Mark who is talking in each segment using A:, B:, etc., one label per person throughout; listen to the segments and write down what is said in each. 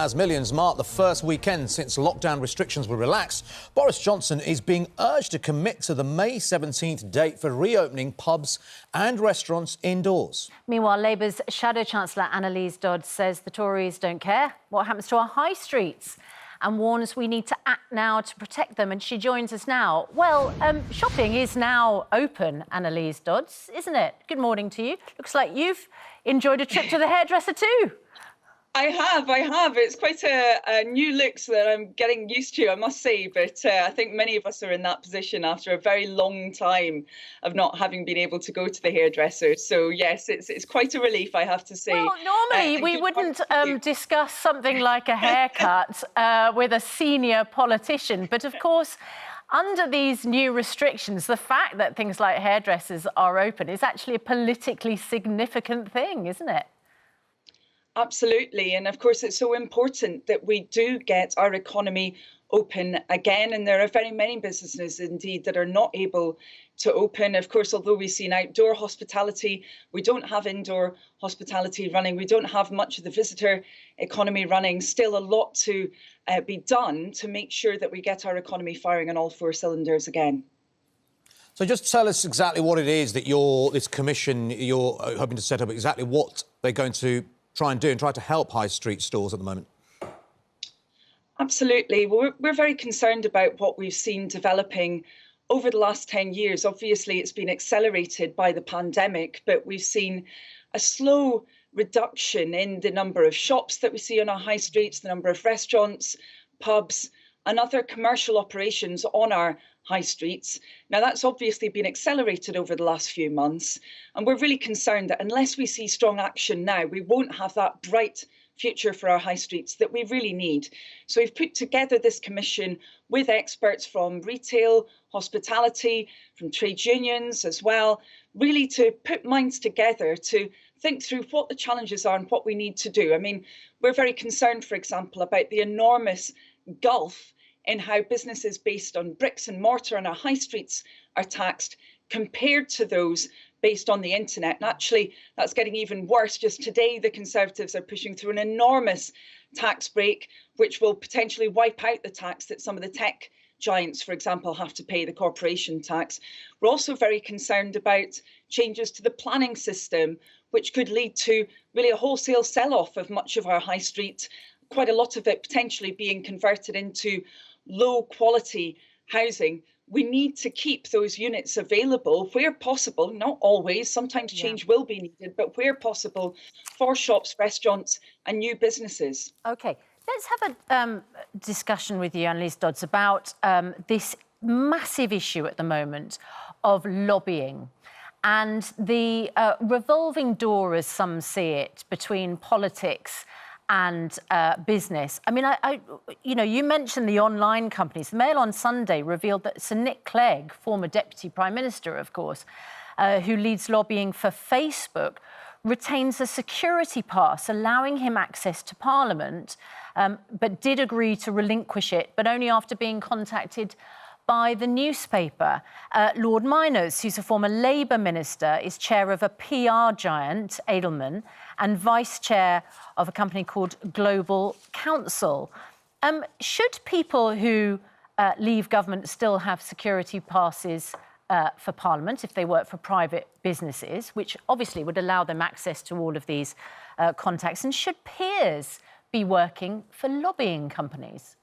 A: As millions mark the first weekend since lockdown restrictions were relaxed, Boris Johnson is being urged to commit to the May 17th date for reopening pubs and restaurants indoors.
B: Meanwhile, Labour's Shadow Chancellor Annalise Dodds says the Tories don't care what happens to our high streets and warns we need to act now to protect them. And she joins us now. Well, shopping is now open, Annalise Dodds, isn't it? Good morning to you. Looks like you've enjoyed a trip to the hairdresser too.
C: I have. It's quite a new look that I'm getting used to, I must say. But I think many of us are in that position after a very long time of not having been able to go to the hairdresser. So, yes, it's quite a relief, I have to say.
B: Well, normally we wouldn't discuss something like a haircut with a senior politician. But, of course, under these new restrictions, the fact that things like hairdressers are open is actually a politically significant thing, isn't it?
C: Absolutely. And of course, it's so important that we do get our economy open again. And there are very many businesses indeed that are not able to open. Of course, although we've seen outdoor hospitality, we don't have indoor hospitality running. We don't have much of the visitor economy running. Still a lot to be done to make sure that we get our economy firing on all four cylinders again.
A: So just tell us exactly what it is that this commission you're hoping to set up, exactly what they're going to try and do and try to help high street stores at the moment.
C: Absolutely. Well, we're very concerned about what we've seen developing over the last 10 years. Obviously, it's been accelerated by the pandemic, but we've seen a slow reduction in the number of shops that we see on our high streets, the number of restaurants, pubs and other commercial operations on our high streets. Now, that's obviously been accelerated over the last few months, and we're really concerned that unless we see strong action now, we won't have that bright future for our high streets that we really need. So we've put together this commission with experts from retail, hospitality, from trade unions as well, really to put minds together to think through what the challenges are and what we need to do. I mean, we're very concerned, for example, about the enormous gulf in how businesses based on bricks and mortar on our high streets are taxed compared to those based on the internet. And actually, that's getting even worse. Just today, the Conservatives are pushing through an enormous tax break, which will potentially wipe out the tax that some of the tech giants, for example, have to pay, the corporation tax. We're also very concerned about changes to the planning system, which could lead to really a wholesale sell-off of much of our high street, quite a lot of it potentially being converted into low quality housing. We need to keep those units available where possible, not always, sometimes change will be needed, but where possible for shops, restaurants and new businesses.
B: OK, let's have a discussion with you, Annalise Dodds, about this massive issue at the moment of lobbying and the revolving door, as some see it, between politics and business. I mean, you mentioned the online companies. The Mail on Sunday revealed that Sir Nick Clegg, former Deputy Prime Minister, of course, who leads lobbying for Facebook, retains a security pass allowing him access to Parliament, but did agree to relinquish it, but only after being contacted by the newspaper. Lord Myners, who's a former Labour minister, is chair of a PR giant, Edelman, and vice chair of a company called Global Counsel. Should people who leave government still have security passes for Parliament if they work for private businesses, which obviously would allow them access to all of these contacts? And should peers be working for lobbying companies?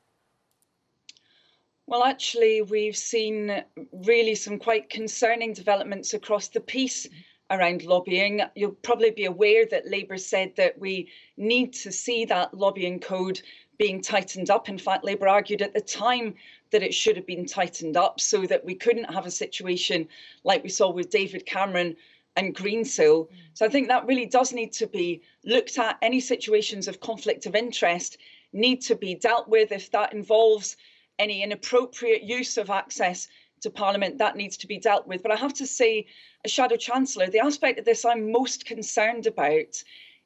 C: Well, actually, we've seen really some quite concerning developments across the piece around lobbying. You'll probably be aware that Labour said that we need to see that lobbying code being tightened up. In fact, Labour argued at the time that it should have been tightened up so that we couldn't have a situation like we saw with David Cameron and Greensill. So I think that really does need to be looked at. Any situations of conflict of interest need to be dealt with. If that involves any inappropriate use of access to Parliament, that needs to be dealt with. But I have to say, as Shadow Chancellor, the aspect of this I'm most concerned about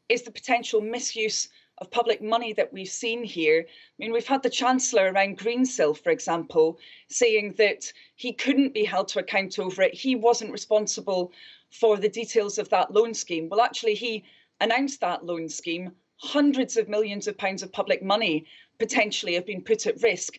C: is the potential misuse of public money that we've seen here. I mean, we've had the Chancellor around Greensill, for example, saying that he couldn't be held to account over it. He wasn't responsible for the details of that loan scheme. Well, actually, he announced that loan scheme, hundreds of millions of pounds of public money potentially have been put at risk.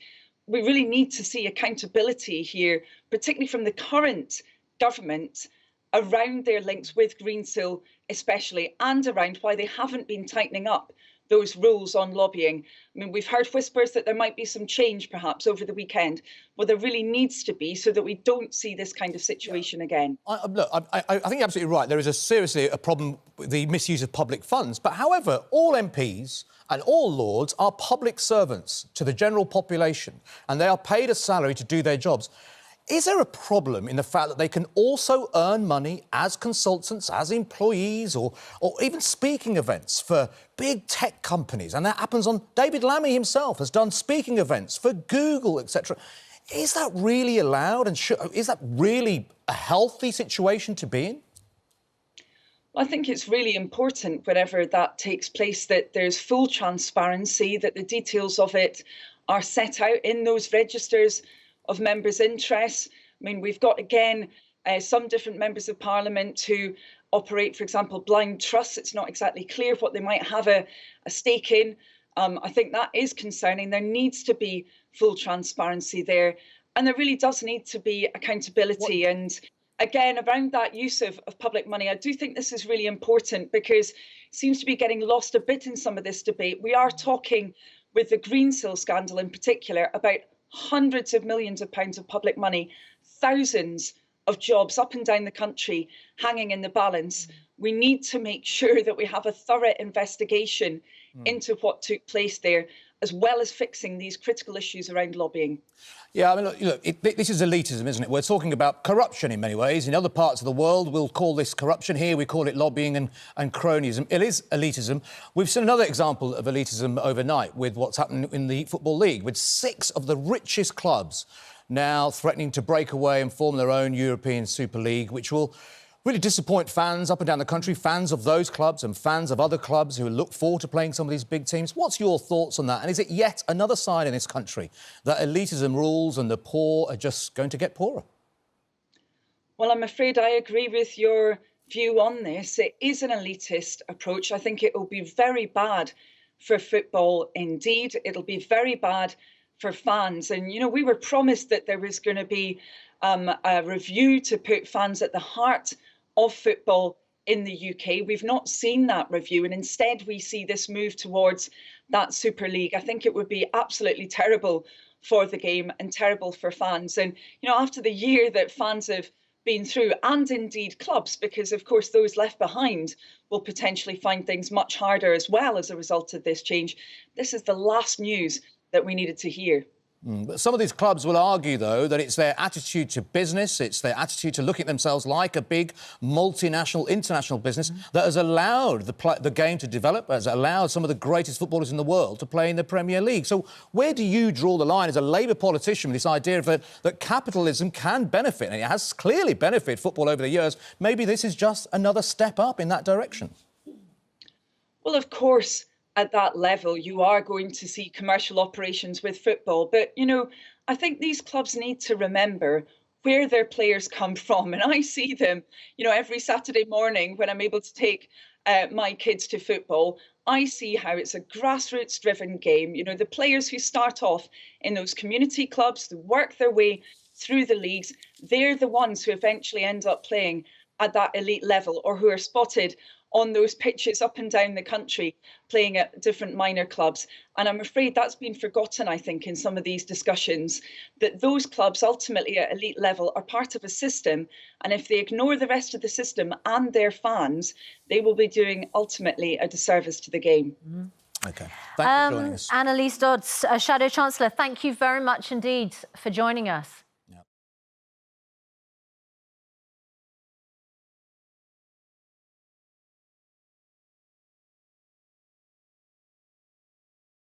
C: We really need to see accountability here, particularly from the current government, around their links with Greensill especially, and around why they haven't been tightening up those rules on lobbying. I mean, we've heard whispers that there might be some change perhaps over the weekend. Well, there really needs to be, so that we don't see this kind of situation again.
A: Look, I think you're absolutely right. There is seriously a problem with the misuse of public funds. But however, all MPs and all lords are public servants to the general population, and they are paid a salary to do their jobs. Is there a problem in the fact that they can also earn money as consultants, as employees, or even speaking events for big tech companies? And that happens on... David Lammy himself has done speaking events for Google, etc. Is that really allowed, and is that really a healthy situation to be in?
C: I think it's really important, wherever that takes place, that there's full transparency, that the details of it are set out in those registers of members' interests. I mean, we've got, again, some different members of Parliament who operate, for example, blind trusts. It's not exactly clear what they might have a stake in. I think that is concerning. There needs to be full transparency there. And there really does need to be accountability. And again, around that use of public money, I do think this is really important, because it seems to be getting lost a bit in some of this debate. We are talking, with the Greensill scandal in particular, about hundreds of millions of pounds of public money, thousands of jobs up and down the country hanging in the balance. We need to make sure that we have a thorough investigation into what took place there, as well as fixing these critical issues around lobbying.
A: Yeah, I mean, look, this is elitism, isn't it? We're talking about corruption in many ways. In other parts of the world, we'll call this corruption. Here, we call it lobbying and cronyism. It is elitism. We've seen another example of elitism overnight with what's happened in the Football League, with 6 of the richest clubs now threatening to break away and form their own European Super League, which will really disappoint fans up and down the country, fans of those clubs and fans of other clubs who look forward to playing some of these big teams. What's your thoughts on that? And is it yet another sign in this country that elitism rules and the poor are just going to get poorer?
C: Well, I'm afraid I agree with your view on this. It is an elitist approach. I think it will be very bad for football indeed. It'll be very bad for fans. And, you know, we were promised that there was going to be a review to put fans at the heart of football in the UK. We've not seen that review, and instead we see this move towards that Super League. I think it would be absolutely terrible for the game and terrible for fans. And, you know, after the year that fans have been through, and indeed clubs, because of course those left behind will potentially find things much harder as well as a result of this change, this is the last news that we needed to hear.
A: But some of these clubs will argue, though, that it's their attitude to business, it's their attitude to looking at themselves like a big multinational, international business that has allowed the game to develop, has allowed some of the greatest footballers in the world to play in the Premier League. So where do you draw the line as a Labour politician with this idea of that capitalism can benefit, and it has clearly benefited football over the years? Maybe this is just another step up in that direction.
C: Well, of course, at that level, you are going to see commercial operations with football. But, you know, I think these clubs need to remember where their players come from. And I see them, you know, every Saturday morning when I'm able to take my kids to football. I see how it's a grassroots driven game. You know, the players who start off in those community clubs, who work their way through the leagues, they're the ones who eventually end up playing at that elite level, or who are spotted on those pitches up and down the country playing at different minor clubs. And I'm afraid that's been forgotten, I think, in some of these discussions, that those clubs ultimately at elite level are part of a system. And if they ignore the rest of the system and their fans, they will be doing ultimately a disservice to the game.
A: OK. Thank you for joining us.
B: Annalise Dodds, Shadow Chancellor, thank you very much indeed for joining us.